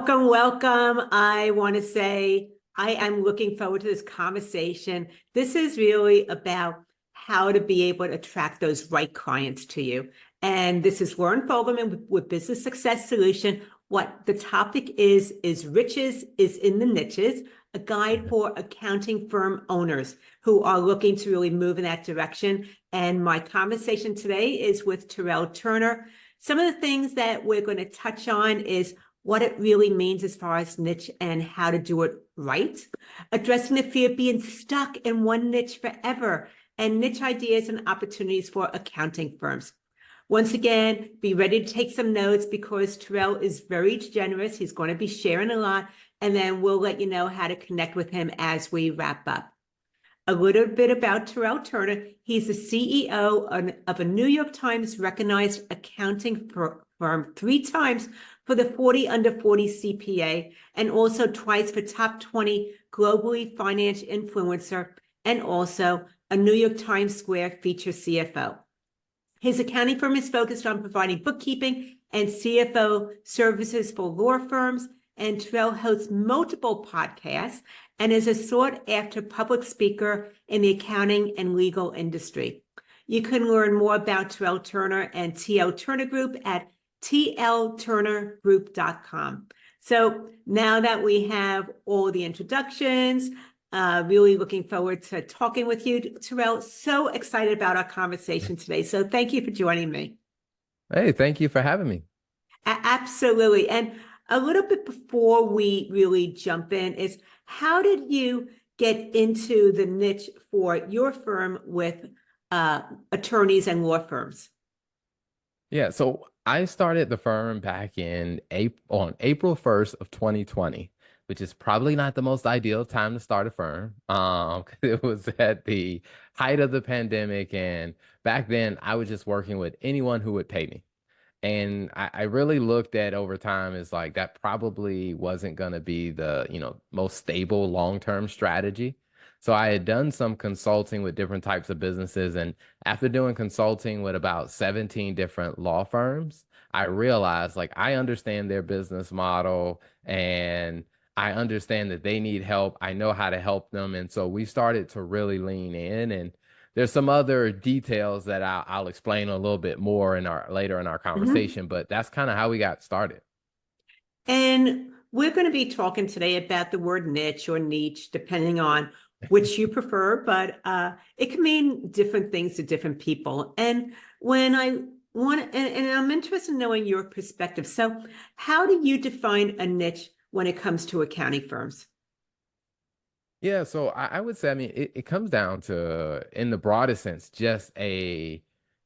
Welcome, welcome. I want to say I am looking forward to this conversation. This is really about how to be able to attract those right clients to you. And this is Lauren Fogelman with Business Success Solution. What the topic is riches is in the niches, a guide for accounting firm owners who are looking to really move in that direction. And my conversation today is with Terrell Turner. Some of the things that we're going to touch on is what it really means as far as niche and how to do it right, addressing the fear of being stuck in one niche forever, and niche ideas and opportunities for accounting firms. Once again, be ready to take some notes because Terrell is very generous. He's going to be sharing a lot, and then we'll let you know how to connect with him as we wrap up. A little bit about Terrell Turner. He's the CEO of a New York Times recognized accounting firm 3 times for the 40 under 40 CPA, and also twice for top 20 globally finance influencer, and also a New York Times Square feature CFO. His accounting firm is focused on providing bookkeeping and CFO services for law firms, and Terrell hosts multiple podcasts and is a sought-after public speaker in the accounting and legal industry. You can learn more about Terrell Turner and TL Turner Group at tlturnergroup.com. So now that we have all the introductions, really looking forward to talking with you, Terrell. So excited about our conversation today. So thank you for joining me. Hey, thank you for having me. Absolutely. And a little bit before we really jump in is how did you get into the niche for your firm with attorneys and law firms? Yeah, so I started the firm back on April 1st of 2020, which is probably not the most ideal time to start a firm. 'Cause it was at the height of the pandemic, and back then I was just working with anyone who would pay me. And I really looked at over time as like that probably wasn't going to be the, most stable long-term strategy. So I had done some consulting with different types of businesses. And after doing consulting with about 17 different law firms, I realized like I understand their business model and I understand that they need help. I know how to help them. And so we started to really lean in, and there's some other details that I'll explain a little bit more in our later in our Mhm. conversation, but that's kind of how we got started. And we're going to be talking today about the word niche or niche, depending on which you prefer, but it can mean different things to different people. And when I want, and I'm interested in knowing your perspective. So, how do you define a niche when it comes to accounting firms? Yeah, so I would say, I mean, it comes down to, in the broadest sense, just a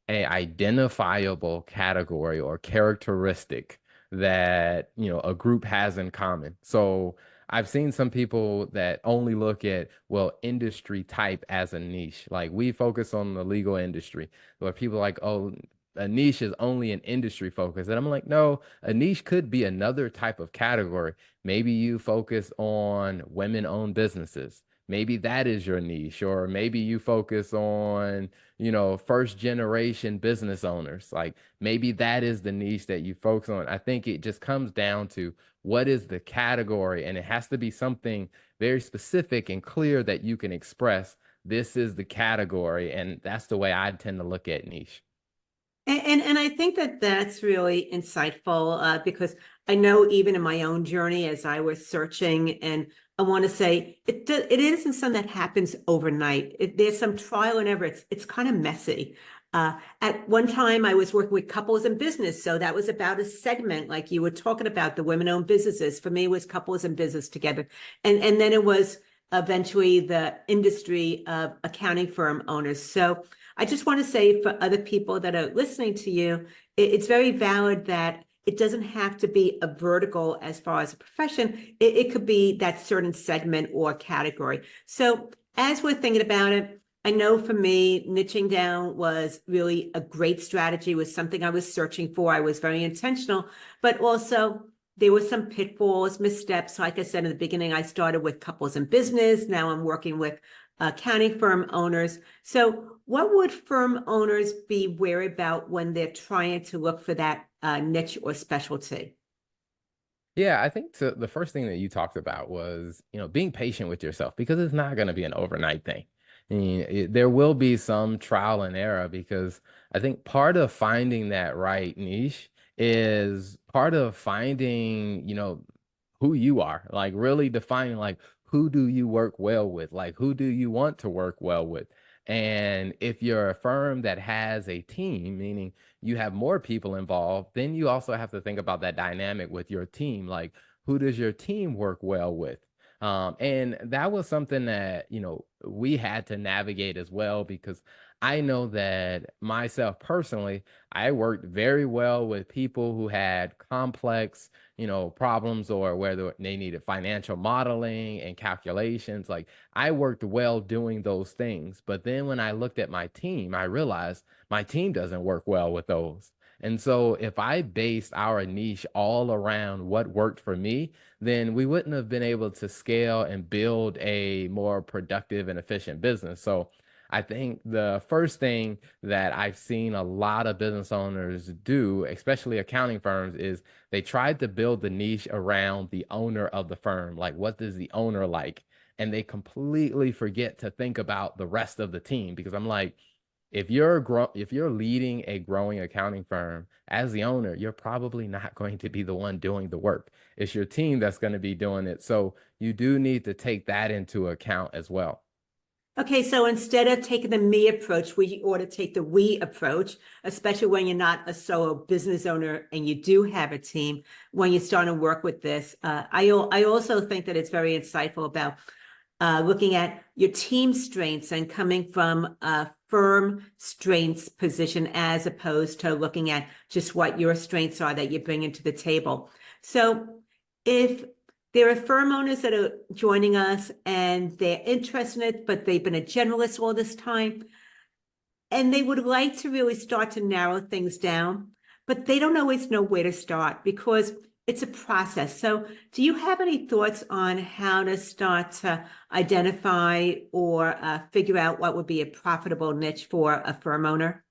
identifiable category or characteristic that, a group has in common. So I've seen some people that only look at, well, industry type as a niche. Like we focus on the legal industry, where people are like, oh, a niche is only an industry focus. And I'm like, no, a niche could be another type of category. Maybe you focus on women-owned businesses. Maybe that is your niche, or maybe you focus on, first generation business owners. Like maybe that is the niche that you focus on. I think it just comes down to what is the category, and it has to be something very specific and clear that you can express. This is the category, and that's the way I tend to look at niche. And I think that that's really insightful because I know even in my own journey as I was searching, and I want to say it isn't something that happens overnight. There's some trial and error. It's kind of messy. At one time, I was working with couples in business, so that was about a segment like you were talking about the women-owned businesses. For me, it was couples in business together, and then it was eventually the industry of accounting firm owners. So I just want to say for other people that are listening to you, it's very valid that it doesn't have to be a vertical as far as a profession. It could be that certain segment or category. So as we're thinking about it, I know for me, niching down was really a great strategy, was something I was searching for. I was very intentional, but also there were some pitfalls, missteps. Like I said in the beginning, I started with couples in business. Now I'm working with accounting firm owners. So what would firm owners be wary about when they're trying to look for that niche or specialty? Yeah, I think the first thing that you talked about was, being patient with yourself because it's not going to be an overnight thing. I mean, there will be some trial and error because I think part of finding that right niche is part of finding, who you are, like really defining like who do you work well with, like who do you want to work well with. And if you're a firm that has a team, meaning you have more people involved, then you also have to think about that dynamic with your team. Like, who does your team work well with? And that was something that, we had to navigate as well because I know that myself personally, I worked very well with people who had complex, problems or whether they needed financial modeling and calculations. Like, I worked well doing those things. But then when I looked at my team, I realized my team doesn't work well with those. And so if I based our niche all around what worked for me, then we wouldn't have been able to scale and build a more productive and efficient business. So I think the first thing that I've seen a lot of business owners do, especially accounting firms, is they tried to build the niche around the owner of the firm. Like, what does the owner like? And they completely forget to think about the rest of the team because I'm like, if you're leading a growing accounting firm as the owner, you're probably not going to be the one doing the work. It's your team that's going to be doing it. So you do need to take that into account as well. Okay, so instead of taking the me approach, we ought to take the we approach, especially when you're not a solo business owner and you do have a team when you're starting to work with this. I also think that it's very insightful about looking at your team strengths and coming from a firm strengths position as opposed to looking at just what your strengths are that you bring into the table. So if there are firm owners that are joining us and they're interested in it, but they've been a generalist all this time, and they would like to really start to narrow things down, but they don't always know where to start because it's a process. So, do you have any thoughts on how to start to identify or figure out what would be a profitable niche for a firm owner?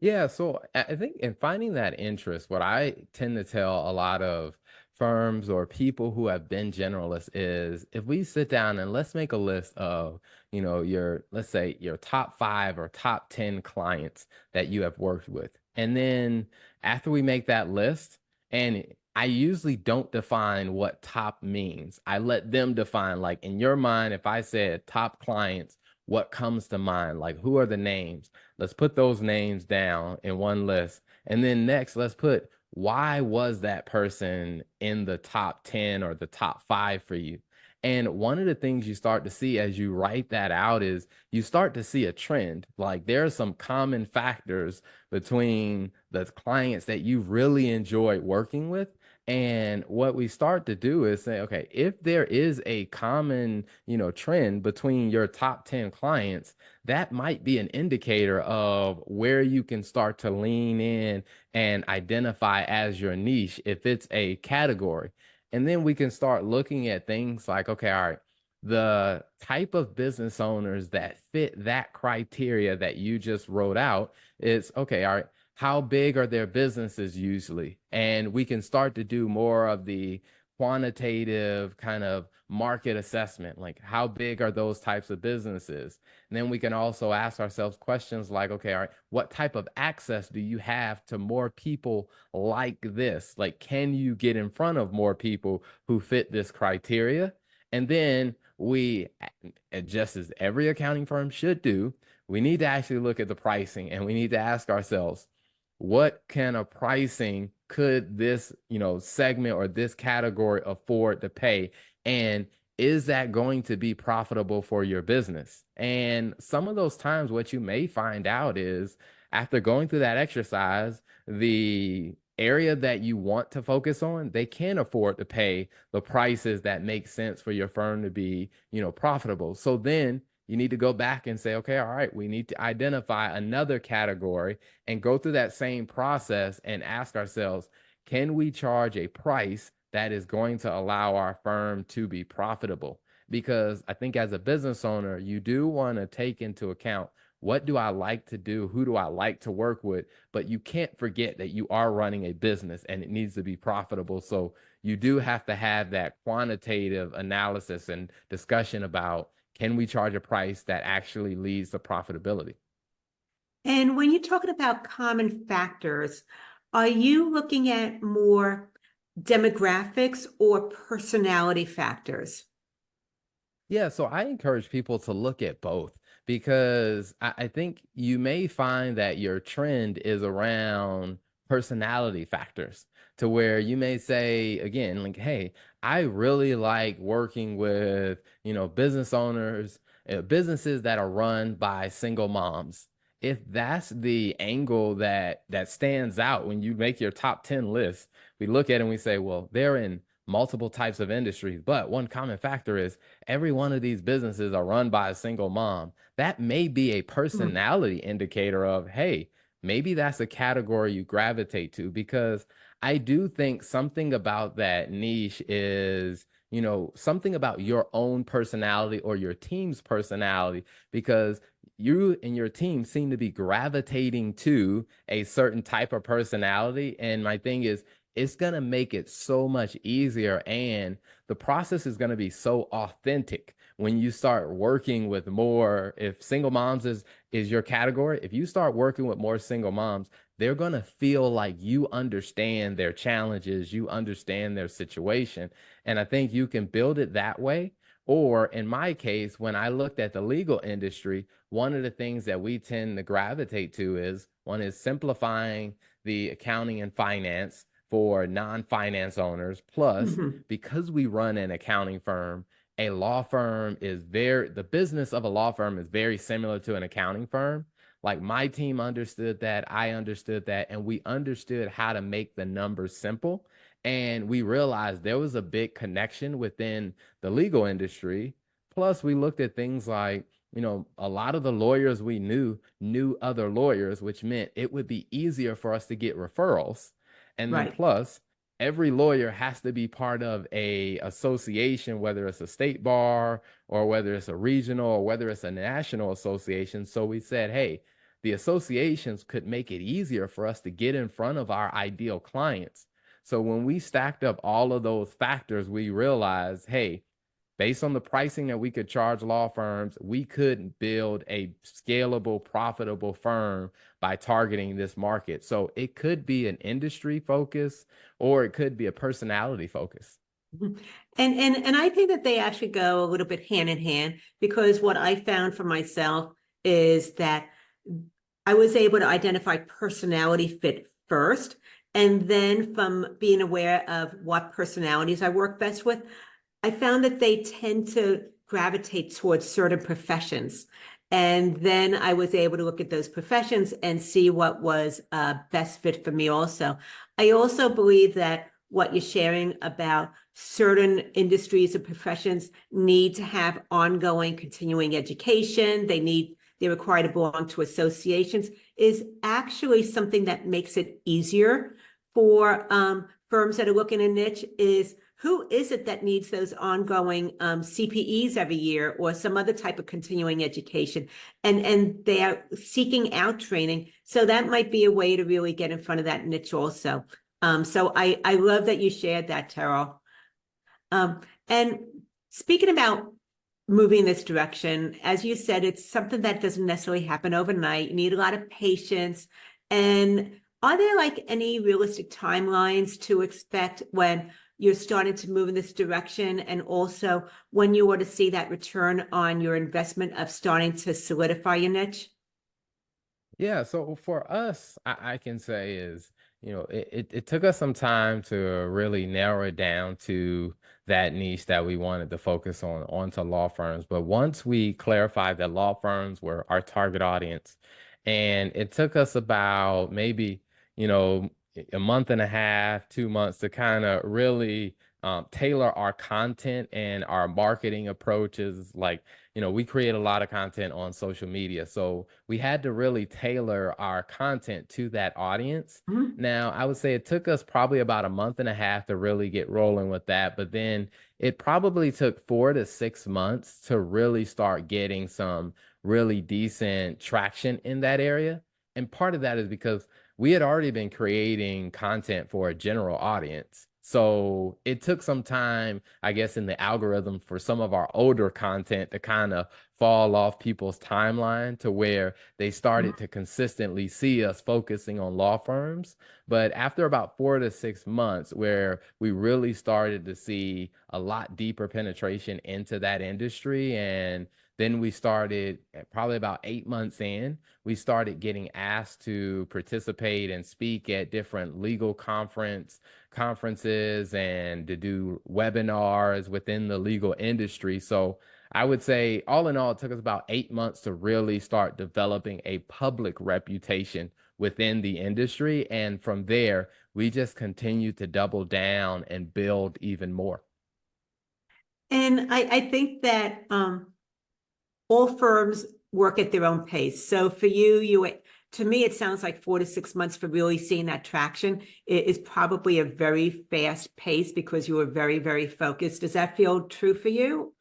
Yeah, so I think in finding that interest, what I tend to tell a lot of firms or people who have been generalists is if we sit down and let's make a list of, let's say your top 5 or top 10 clients that you have worked with. And then after we make that list, and I usually don't define what top means. I let them define, like in your mind, if I said top clients, what comes to mind? Like who are the names? Let's put those names down in one list. And then next, let's put why was that person in the top 10 or the top 5 for you? And one of the things you start to see as you write that out is you start to see a trend. Like there are some common factors between the clients that you really enjoyed working with. And what we start to do is say, okay, if there is a common, trend between your top 10 clients, that might be an indicator of where you can start to lean in and identify as your niche if it's a category. And then we can start looking at things like, okay, all right, the type of business owners that fit that criteria that you just wrote out is okay, all right, how big are their businesses usually? And we can start to do more of the quantitative kind of market assessment, like how big are those types of businesses? And then we can also ask ourselves questions like, okay, all right, what type of access do you have to more people like this? Like, can you get in front of more people who fit this criteria? And then just as every accounting firm should do, we need to actually look at the pricing and we need to ask ourselves, what kind of pricing could this, segment or this category afford to pay? And is that going to be profitable for your business? And some of those times, what you may find out is after going through that exercise, the area that you want to focus on, they can afford to pay the prices that make sense for your firm to be, profitable. So then you need to go back and say, okay, all right, we need to identify another category and go through that same process and ask ourselves, can we charge a price that is going to allow our firm to be profitable? Because I think as a business owner, you do want to take into account what do I like to do? Who do I like to work with? But you can't forget that you are running a business and it needs to be profitable. So you do have to have that quantitative analysis and discussion about, can we charge a price that actually leads to profitability? And when you're talking about common factors, are you looking at more demographics or personality factors? Yeah, so I encourage people to look at both because I think you may find that your trend is around personality factors to where you may say, again, like, hey, I really like working with, business owners, businesses that are run by single moms. If that's the angle that stands out when you make your top 10 list, we look at it and we say, well, they're in multiple types of industries, but one common factor is every one of these businesses are run by a single mom. That may be a Mm, personality indicator of, hey, maybe that's a category you gravitate to because I do think something about that niche is, something about your own personality or your team's personality because you and your team seem to be gravitating to a certain type of personality. And my thing is, it's going to make it so much easier and the process is going to be so authentic when you start working with more. If single moms is your category, if you start working with more single moms, they're going to feel like you understand their challenges, you understand their situation, and I think you can build it that way. Or in my case, when I looked at the legal industry, one of the things that we tend to gravitate to is one is simplifying the accounting and finance for non-finance owners. Plus, mhm. because we run an accounting firm, a law firm is the business of a law firm is very similar to an accounting firm. Like my team understood that, I understood that, and we understood how to make the numbers simple. And we realized there was a big connection within the legal industry. Plus, we looked at things like, a lot of the lawyers we knew other lawyers, which meant it would be easier for us to get referrals. And then Right. plus, every lawyer has to be part of a association, whether it's a state bar or whether it's a regional or whether it's a national association. So we said, hey, the associations could make it easier for us to get in front of our ideal clients. So when we stacked up all of those factors, we realized, hey, based on the pricing that we could charge law firms, we could build a scalable, profitable firm by targeting this market. So it could be an industry focus or it could be a personality focus. Mhm. And I think that they actually go a little bit hand in hand because what I found for myself is that I was able to identify personality fit first. And then from being aware of what personalities I work best with, I found that they tend to gravitate towards certain professions. And then I was able to look at those professions and see what was best fit for me also. I also believe that what you're sharing about certain industries and professions need to have ongoing continuing education. They're required to belong to associations is actually something that makes it easier for firms that are looking a niche is who is it that needs those ongoing CPEs every year or some other type of continuing education? And they are seeking out training. So that might be a way to really get in front of that niche also. So I love that you shared that, Terrell. And speaking about moving this direction, as you said, it's something that doesn't necessarily happen overnight. You need a lot of patience. And are there like any realistic timelines to expect when you're starting to move in this direction? And also when you want to see that return on your investment of starting to solidify your niche? Yeah, so for us, I can say is, it took us some time to really narrow it down to that niche that we wanted to focus on onto law firms. But once we clarified that law firms were our target audience, and it took us about maybe, a month and a half, 2 months to kind of really tailor our content and our marketing approaches. Like, we create a lot of content on social media. So we had to really tailor our content to that audience. Mhm. Now, I would say it took us probably about a month and a half to really get rolling with that. But then it probably took 4 to 6 months to really start getting some really decent traction in that area. And part of that is because we had already been creating content for a general audience. So it took some time, I guess, in the algorithm for some of our older content to kind of fall off people's timeline to where they started to consistently see us focusing on law firms. But after about 4 to 6 months, where we really started to see a lot deeper penetration into that industry, and then we started probably about 8 months in, we started getting asked to participate and speak at different legal conferences and to do webinars within the legal industry. So I would say, all in all, it took us about 8 months to really start developing a public reputation within the industry. And from there, we just continue to double down and build even more. And I think that all firms work at their own pace. So for you, to me, it sounds like 4 to 6 months for really seeing that traction is probably a very fast pace because you were very, very focused. Does that feel true for you?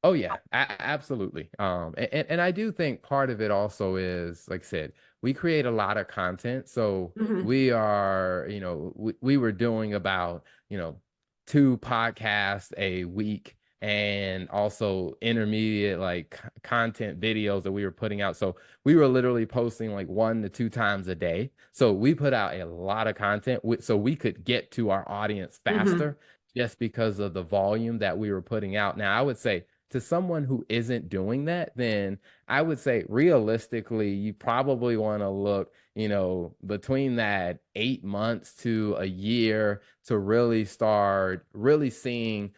Oh yeah, absolutely. And I do think part of it also is, like I said, we create a lot of content. So Hmm. we are, we were doing about, 2 podcasts a week, and also intermediate like content videos that we were putting out. So we were literally posting like 1 to 2 times a day. So we put out a lot of content so we could get to our audience Hmm. faster just because of the volume that we were putting out. Now, I would say, to someone who isn't doing that, then I would say realistically, you probably want to look, between that 8 months to a year to really start really seeing,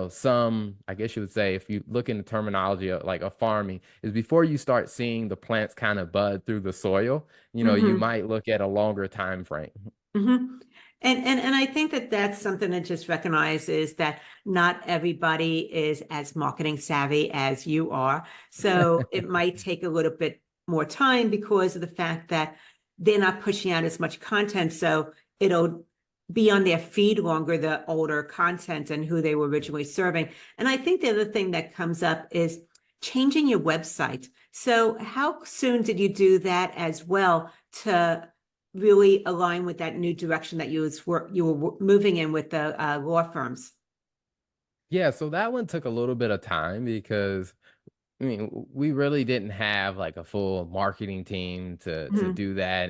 some, I guess you would say, if you look in the terminology of like a farming, is before you start seeing the plants kind of bud through the soil, you Hmm. might look at a longer time frame. Hmm. And I think that that's something to just recognize is that not everybody is as marketing savvy as you are. So it might take a little bit more time because of the fact that they're not pushing out as much content. So it'll be on their feed longer, the older content and who they were originally serving. And I think the other thing that comes up is changing your website. So how soon did you do that as well to really align with that new direction that you were moving in with the law firms? Yeah, so that one took a little bit of time because I mean, we really didn't have like a full marketing team to Mhm. do that,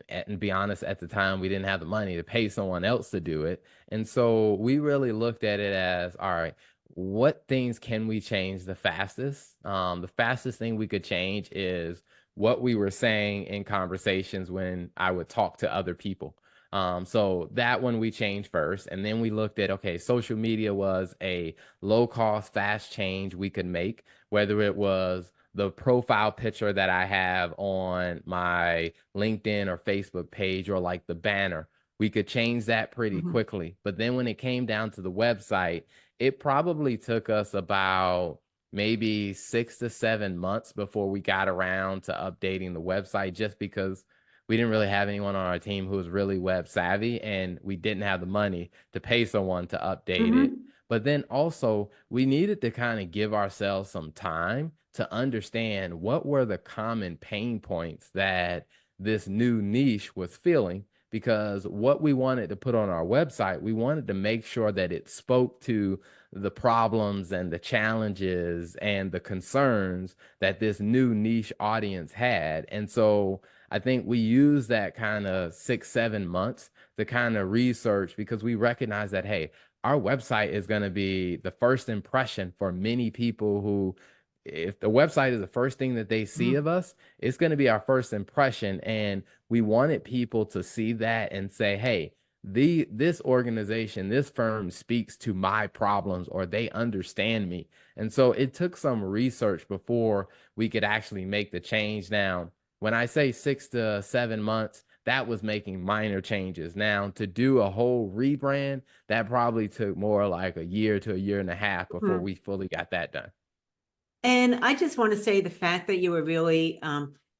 and be honest, at the time we didn't have the money to pay someone else to do it. And so we really looked at it as, all right, what things can we change the fastest? The fastest thing we could change is what we were saying in conversations when I would talk to other people. So that one we changed first, and then we looked at, okay, social media was a low cost, fast change we could make, whether it was the profile picture that I have on my LinkedIn or Facebook page, or like the banner. We could change that pretty Mhm. quickly. But then when it came down to the website, it probably took us about maybe 6 to 7 months before we got around to updating the website, just because we didn't really have anyone on our team who was really web savvy, and we didn't have the money to pay someone to update it. Mhm. But then also, we needed to kind of give ourselves some time to understand what were the common pain points that this new niche was feeling. Because what we wanted to put on our website, we wanted to make sure that it spoke to the problems and the challenges and the concerns that this new niche audience had. And so I think we used that kind of 6, 7 months to kind of research, because we recognize that, hey, our website is going to be the first impression for many people who, if the website is the first thing that they see Mhm. of us, it's going to be our first impression. And we wanted people to see that and say, hey, this organization, this firm speaks to my problems, or they understand me. And so it took some research before we could actually make the change. Now, when I say 6 to 7 months, that was making minor changes. Now, to do a whole rebrand, that probably took more like a year to a year and a half before Mhm. we fully got that done. And I just want to say the fact that you were really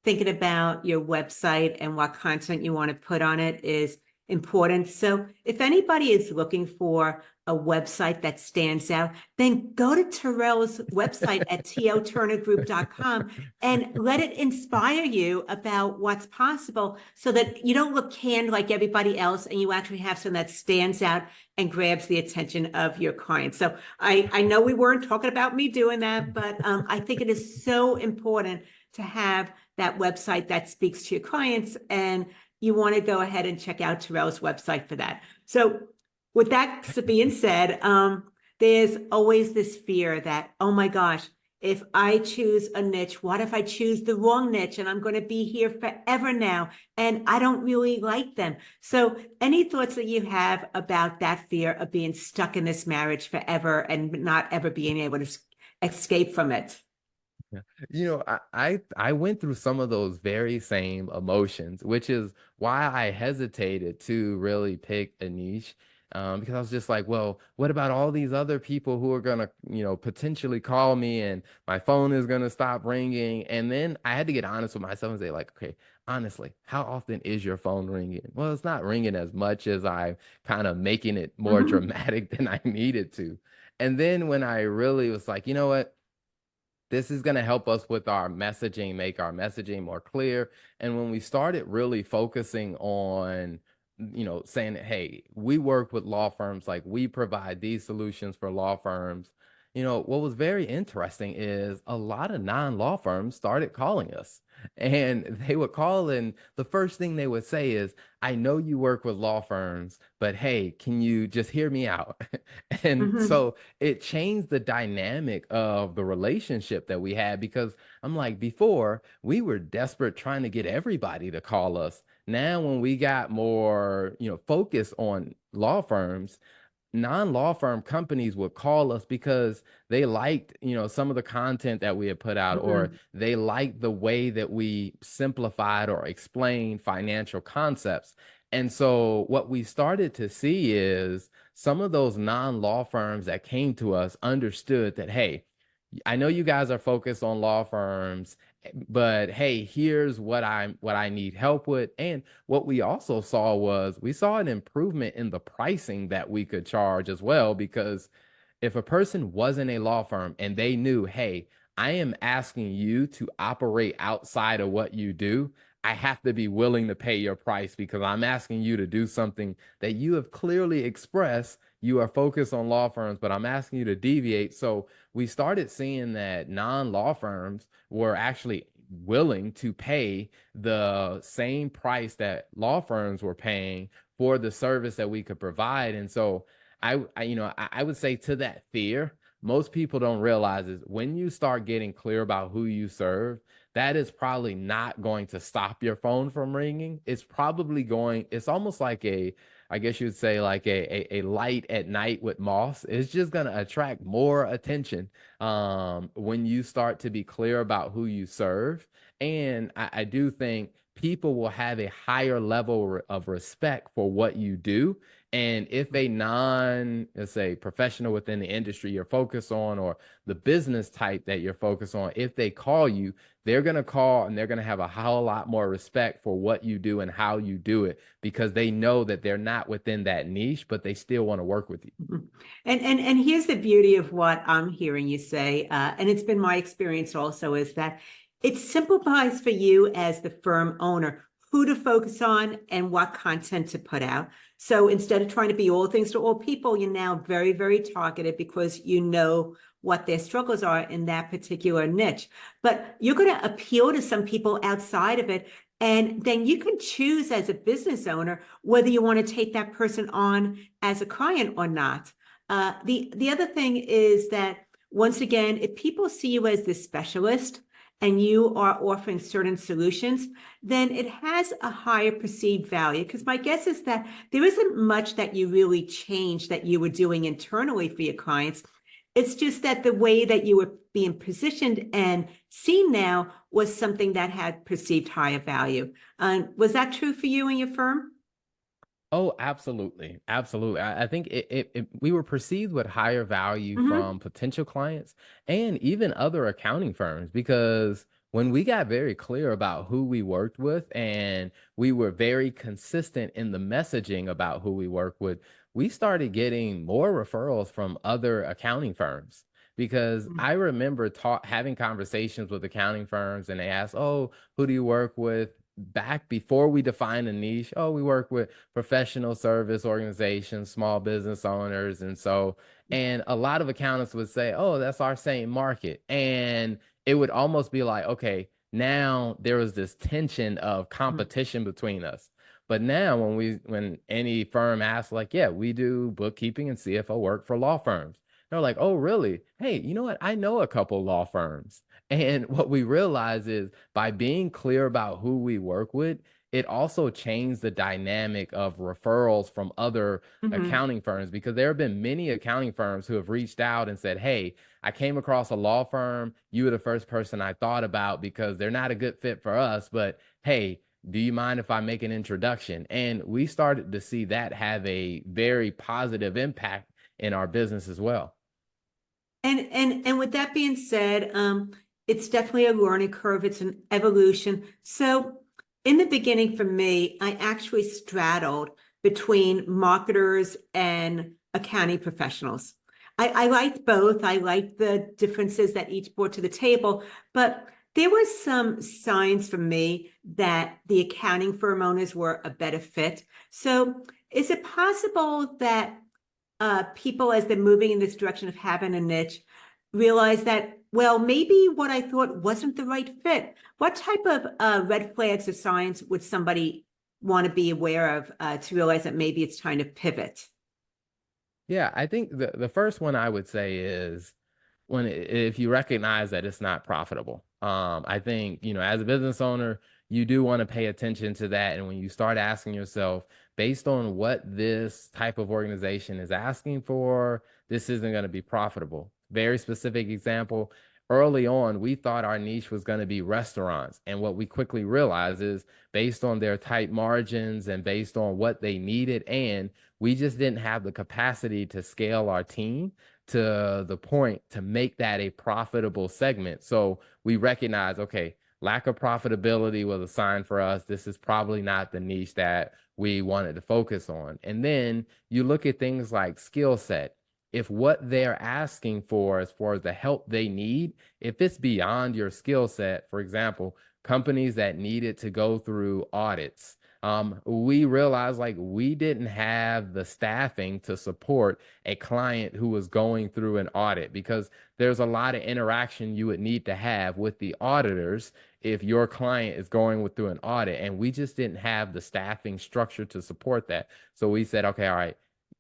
thinking about your website and what content you want to put on it is important. So if anybody is looking for a website that stands out, then go to Terrell's website at toturnergroup.com and let it inspire you about what's possible so that you don't look canned like everybody else and you actually have something that stands out and grabs the attention of your clients. So I know we weren't talking about me doing that, but I think it is so important to have that website that speaks to your clients, and you want to go ahead and check out Terrell's website for that. So with that being said, there's always this fear that, oh my gosh, if I choose a niche, what if I choose the wrong niche and I'm going to be here forever now and I don't really like them? So any thoughts that you have about that fear of being stuck in this marriage forever and not ever being able to escape from it? Yeah. I went through some of those very same emotions, which is why I hesitated to really pick a niche. Because I was just like, well, what about all these other people who are gonna, potentially call me and my phone is gonna stop ringing? And then I had to get honest with myself and say, like, okay, honestly, how often is your phone ringing? Well, it's not ringing as much as I'm kind of making it more Mhm. dramatic than I needed to. And then when I really was like, you know what? This is going to help us with our messaging, make our messaging more clear. And when we started really focusing on, saying, that, hey, we work with law firms, like we provide these solutions for law firms. What was very interesting is a lot of non-law firms started calling us. And they would call, and the first thing they would say is, I know you work with law firms, but hey, can you just hear me out? And Mhm. so it changed the dynamic of the relationship that we had because I'm like, before we were desperate trying to get everybody to call us. Now, when we got more, focus on law firms, non-law firm companies would call us because they liked, some of the content that we had put out, or Mhm. they liked the way that we simplified or explained financial concepts. And so what we started to see is some of those non-law firms that came to us understood that, hey, I know you guys are focused on law firms, but hey, here's what I need help with. And what we also saw was we saw an improvement in the pricing that we could charge as well, because if a person wasn't a law firm and they knew, hey, I am asking you to operate outside of what you do, I have to be willing to pay your price because I'm asking you to do something that you have clearly expressed you are focused on law firms, but I'm asking you to deviate. So we started seeing that non-law firms were actually willing to pay the same price that law firms were paying for the service that we could provide. And so I would say to that fear, most people don't realize is when you start getting clear about who you serve, that is probably not going to stop your phone from ringing. It's almost like I guess you'd say like a light at night with moss. It's just going to attract more attention when you start to be clear about who you serve. And I do think people will have a higher level of respect for what you do. And if a let's say, professional within the industry you're focused on, or the business type that you're focused on, if they call you, they're going to call and they're going to have a whole lot more respect for what you do and how you do it because they know that they're not within that niche, but they still want to work with you. Mhm. And here's the beauty of what I'm hearing you say, and it's been my experience also, is that it simplifies for you as the firm owner who to focus on and what content to put out. So instead of trying to be all things to all people, you're now very, very targeted because you know what their struggles are in that particular niche. But you're going to appeal to some people outside of it. And then you can choose as a business owner whether you want to take that person on as a client or not. The other thing is that once again, if people see you as the specialist and you are offering certain solutions, then it has a higher perceived value. Because my guess is that there isn't much that you really changed that you were doing internally for your clients. It's just that the way that you were being positioned and seen now was something that had perceived higher value. Was that true for you and your firm? Oh, absolutely. Absolutely. I think we were perceived with higher value Mm-hmm. from potential clients and even other accounting firms because when we got very clear about who we worked with and we were very consistent in the messaging about who we work with, we started getting more referrals from other accounting firms because Mm. I remember having conversations with accounting firms and they asked, "Oh, who do you work with?" Back before we define a niche, oh, we work with professional service organizations, small business owners. And a lot of accountants would say, "Oh, that's our same market." And it would almost be like, okay, now there was this tension of Mm. competition between us. But now when any firm asks, like, yeah, we do bookkeeping and CFO work for law firms. They're like, oh, really? Hey, you know what? I know a couple law firms. And what we realize is by being clear about who we work with, it also changed the dynamic of referrals from other Mhm. accounting firms because there have been many accounting firms who have reached out and said, hey, I came across a law firm. You were the first person I thought about because they're not a good fit for us. But hey, do you mind if I make an introduction? And we started to see that have a very positive impact in our business as well. And with that being said, it's definitely a learning curve. It's an evolution. So in the beginning for me, I actually straddled between marketers and accounting professionals. I liked both. I liked the differences that each brought to the table, but there was some signs for me that the accounting firm owners were a better fit. So is it possible that people, as they're moving in this direction of having a niche, realize that, well, maybe what I thought wasn't the right fit? What type of red flags or signs would somebody want to be aware of to realize that maybe it's time to pivot? Yeah, I think the first one I would say is if you recognize that it's not profitable. I think, as a business owner, you do want to pay attention to that. And when you start asking yourself, based on what this type of organization is asking for, this isn't going to be profitable. Very specific example. Early on, we thought our niche was going to be restaurants. And what we quickly realized is based on their tight margins and based on what they needed, and we just didn't have the capacity to scale our team to the point to make that a profitable segment. So we recognize, okay, lack of profitability was a sign for us. This is probably not the niche that we wanted to focus on. And then you look at things like skill set. If what they're asking for, as far as the help they need, if it's beyond your skill set, for example, companies that needed to go through audits, we realized like we didn't have the staffing to support a client who was going through an audit because there's a lot of interaction you would need to have with the auditors if your client is going through an audit. And we just didn't have the staffing structure to support that. So we said, okay, all right,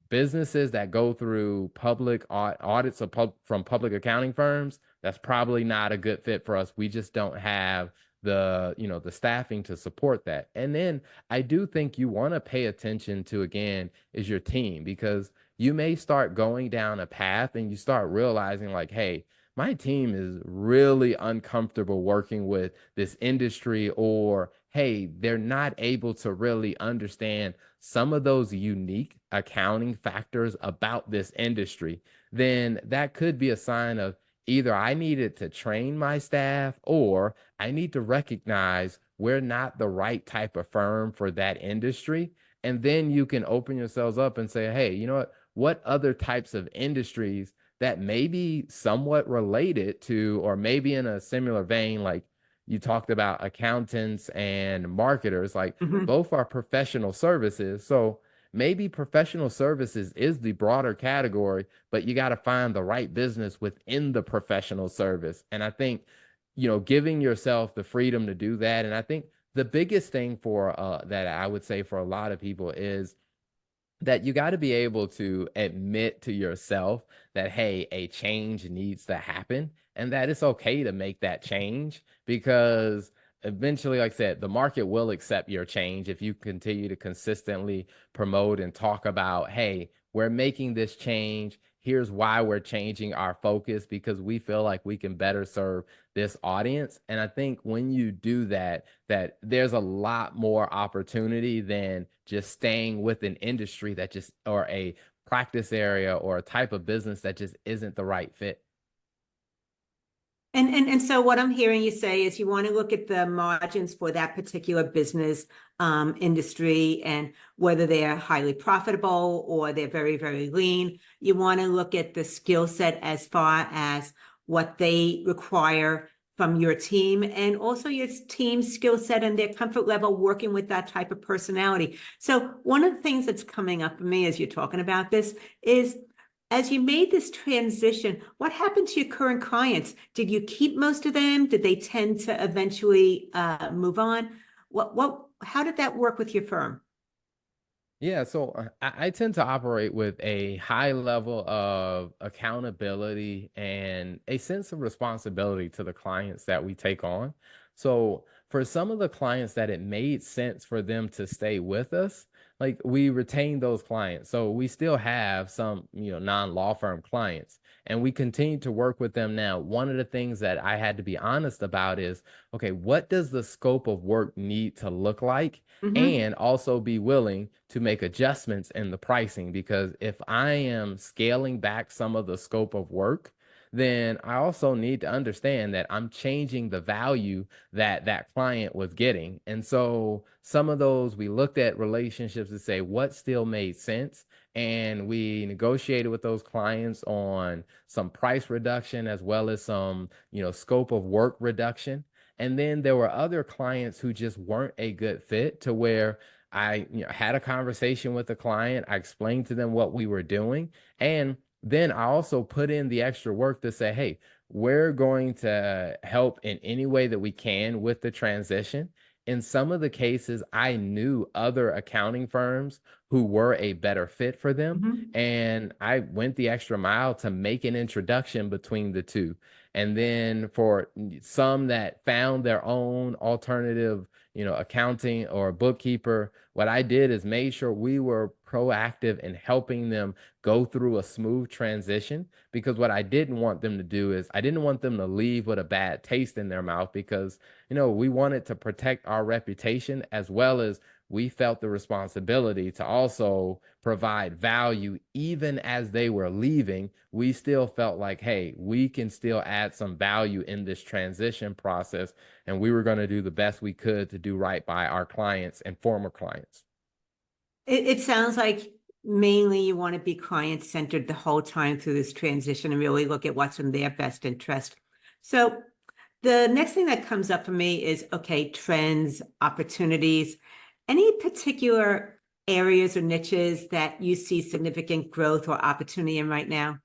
businesses that go through public audits from public accounting firms, that's probably not a good fit for us. We just don't have the staffing to support that. And then I do think you want to pay attention to, again, is your team, because you may start going down a path and you start realizing like, hey, my team is really uncomfortable working with this industry, or hey, they're not able to really understand some of those unique accounting factors about this industry. Then that could be a sign of either I needed to train my staff or I need to recognize we're not the right type of firm for that industry. And then you can open yourselves up and say, hey, you know what? What other types of industries that may be somewhat related to, or maybe in a similar vein, like you talked about accountants and marketers, like Mhm. both are professional services. So maybe professional services is the broader category, but you got to find the right business within the professional service. And I think, giving yourself the freedom to do that. And I think the biggest thing for that I would say for a lot of people is that you got to be able to admit to yourself that, hey, a change needs to happen and that it's okay to make that change because eventually, like I said, the market will accept your change if you continue to consistently promote and talk about, hey, we're making this change. Here's why we're changing our focus because we feel like we can better serve this audience. And I think when you do that, that there's a lot more opportunity than just staying with an industry that just, or a practice area or a type of business that just isn't the right fit. And so what I'm hearing you say is you want to look at the margins for that particular business industry and whether they're highly profitable or they're very, very lean. You want to look at the skill set as far as what they require from your team and also your team's skill set and their comfort level working with that type of personality. So one of the things that's coming up for me as you're talking about this is as you made this transition, what happened to your current clients? Did you keep most of them? Did they tend to eventually move on? How did that work with your firm? Yeah, so I tend to operate with a high level of accountability and a sense of responsibility to the clients that we take on. So for some of the clients that it made sense for them to stay with us, like we retain those clients. So we still have some, non-law firm clients and we continue to work with them now. One of the things that I had to be honest about is, okay, what does the scope of work need to look like? Mm-hmm. And also be willing to make adjustments in the pricing because if I am scaling back some of the scope of work, then I also need to understand that I'm changing the value that that client was getting. And so some of those we looked at relationships to say what still made sense and we negotiated with those clients on some price reduction as well as some, scope of work reduction. And then there were other clients who just weren't a good fit to where I had a conversation with the client. I explained to them what we were doing. And then I also put in the extra work to say, hey, we're going to help in any way that we can with the transition. In some of the cases, I knew other accounting firms who were a better fit for them. Mm-hmm. And I went the extra mile to make an introduction between the two. And then for some that found their own alternative, accounting or bookkeeper, what I did is made sure we were proactive in helping them go through a smooth transition because what I didn't want them to do is I didn't want them to leave with a bad taste in their mouth because, we wanted to protect our reputation as well as we felt the responsibility to also provide value even as they were leaving. We still felt like, hey, we can still add some value in this transition process. And we were going to do the best we could to do right by our clients and former clients. It sounds like mainly you want to be client centered the whole time through this transition and really look at what's in their best interest. So the next thing that comes up for me is okay, trends, opportunities, any particular areas or niches that you see significant growth or opportunity in right now?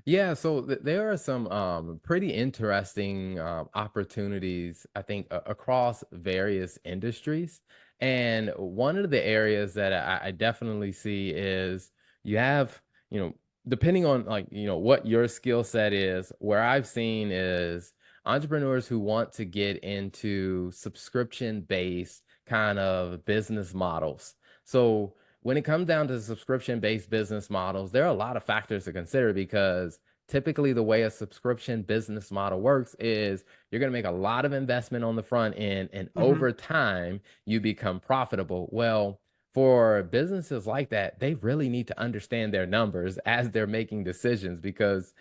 Yeah, so there are some pretty interesting opportunities, I think, across various industries. And one of the areas that I definitely see is you have, you know, depending on like, what your skill set is, where I've seen is entrepreneurs who want to get into subscription-based kind of business models. So when it comes down to subscription-based business models, there are a lot of factors to consider because typically the way a subscription business model works is you're going to make a lot of investment on the front end and Mhm. over time you become profitable. Well, for businesses like that, they really need to understand their numbers as they're making decisions because,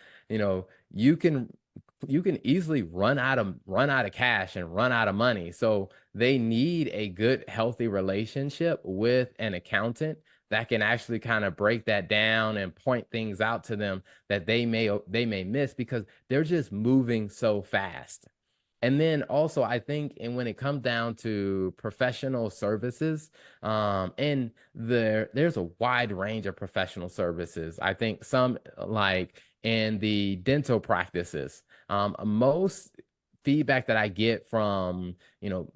you can easily run out of cash and run out of money. So they need a good, healthy relationship with an accountant that can actually kind of break that down and point things out to them that they may miss because they're just moving so fast. And then also, I think, and when it comes down to professional services, and there's a wide range of professional services. I think some like in the dental practices, most feedback that I get from,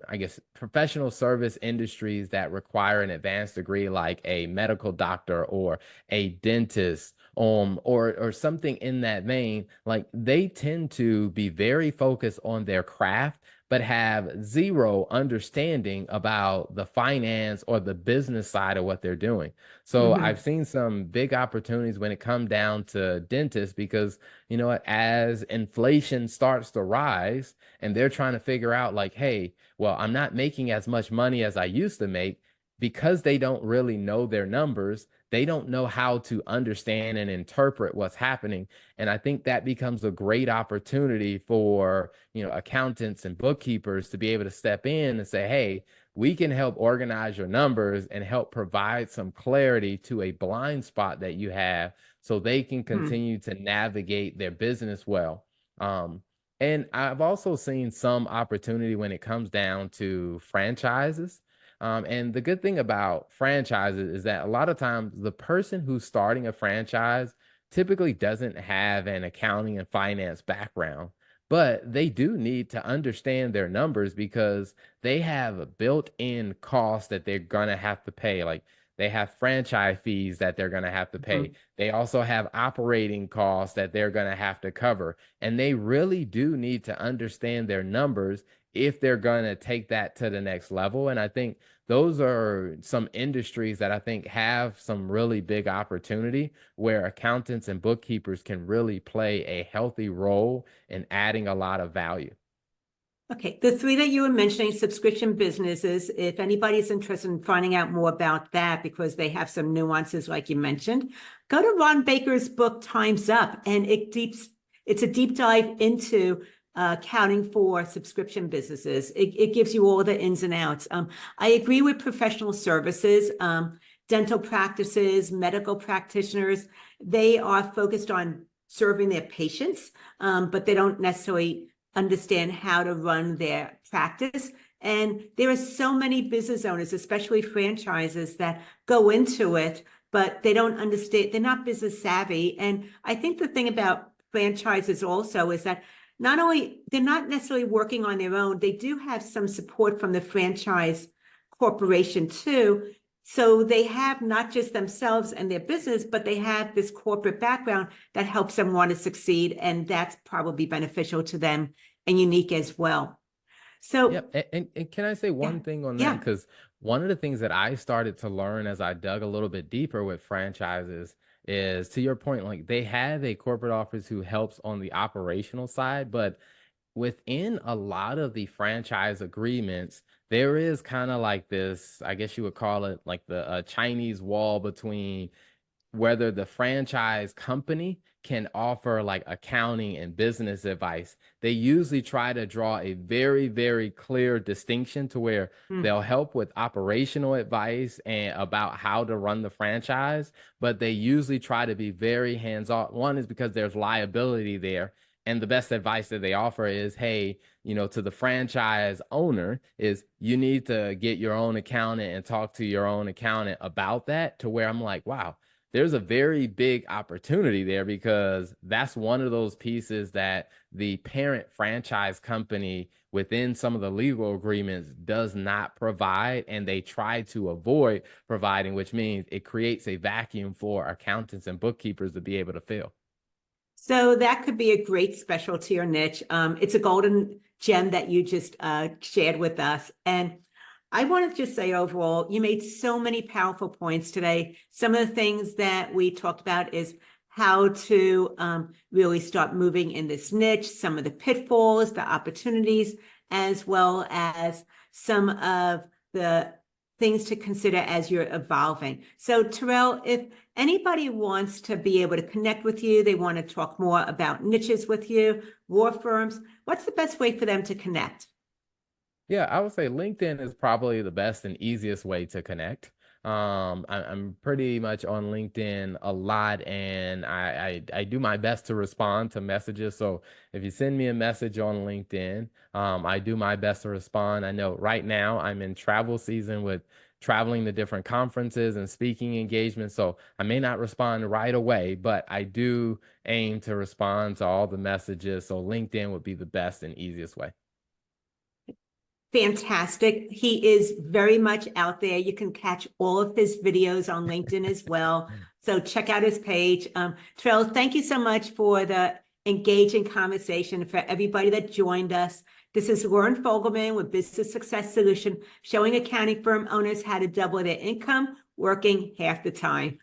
I guess professional service industries that require an advanced degree, like a medical doctor or a dentist, or something in that vein, like they tend to be very focused on their craft, but have zero understanding about the finance or the business side of what they're doing. So I've Mhm. seen some big opportunities when it comes down to dentists because what, as inflation starts to rise and they're trying to figure out like, hey, well, I'm not making as much money as I used to make because they don't really know their numbers. they don't know how to understand and interpret what's happening. And I think that becomes a great opportunity for, accountants and bookkeepers to be able to step in and say, hey, we can help organize your numbers and help provide some clarity to a blind spot that you have so they can Mhm. continue to navigate their business well. Um, and I've also seen some opportunity when it comes down to franchises. And the good thing about franchises is that a lot of times the person who's starting a franchise typically doesn't have an accounting and finance background, but they do need to understand their numbers because they have a built-in cost that they're gonna have to pay. Like they have franchise fees that they're gonna have to pay. Mhm. They also have operating costs that they're gonna have to cover. And they really do need to understand their numbers if they're gonna take that to the next level. And I think those are some industries that I think have some really big opportunity where accountants and bookkeepers can really play a healthy role in adding a lot of value. Okay, the three that you were mentioning, subscription businesses, if anybody's interested in finding out more about that, because they have some nuances like you mentioned, go to Ron Baker's book, Time's Up, and it's a deep dive into accounting for subscription businesses. It gives you all the ins and outs. I agree with professional services, dental practices, medical practitioners. They are focused on serving their patients, but they don't necessarily understand how to run their practice. And there are so many business owners, especially franchises, that go into it, but they don't understand, they're not business savvy. And I think the thing about franchises also is that not only they're not necessarily working on their own, they do have some support from the franchise corporation too. So they have not just themselves and their business, but they have this corporate background that helps them want to succeed. And that's probably beneficial to them and unique as well. So, Yep. And can I say yeah, one thing on that? yeah. Because one of the things that I started to learn as I dug a little bit deeper with franchises is, to your point, like they have a corporate office who helps on the operational side, but within a lot of the franchise agreements, there is kind of like this, I guess you would call it like the Chinese wall between whether the franchise company can offer like accounting and business advice. They usually try to draw a very, very clear distinction to where Mm. they'll help with operational advice and about how to run the franchise, but they usually try to be very hands on. One is because there's liability there. And the best advice that they offer is, hey, to the franchise owner, is you need to get your own accountant and talk to your own accountant about that. To where I'm like, wow, there's a very big opportunity there because that's one of those pieces that the parent franchise company within some of the legal agreements does not provide, and they try to avoid providing, which means it creates a vacuum for accountants and bookkeepers to be able to fill. So that could be a great specialty or niche. It's a golden gem that you just shared with us. And I want to just say overall, you made so many powerful points today. Some of the things that we talked about is how to really start moving in this niche, some of the pitfalls, the opportunities, as well as some of the things to consider as you're evolving. So Terrell, if anybody wants to be able to connect with you, they want to talk more about niches with you, law firms, what's the best way for them to connect? Yeah, I would say LinkedIn is probably the best and easiest way to connect. I'm pretty much on LinkedIn a lot, and I do my best to respond to messages. So if you send me a message on LinkedIn, I do my best to respond. I know right now I'm in travel season with traveling to different conferences and speaking engagements, so I may not respond right away, but I do aim to respond to all the messages. So LinkedIn would be the best and easiest way. Fantastic. He is very much out there. You can catch all of his videos on LinkedIn as well. So check out his page. Terrell, thank you so much for the engaging conversation for everybody that joined us. This is Lauren Fogelman with Business Success Solution, showing accounting firm owners how to double their income working half the time.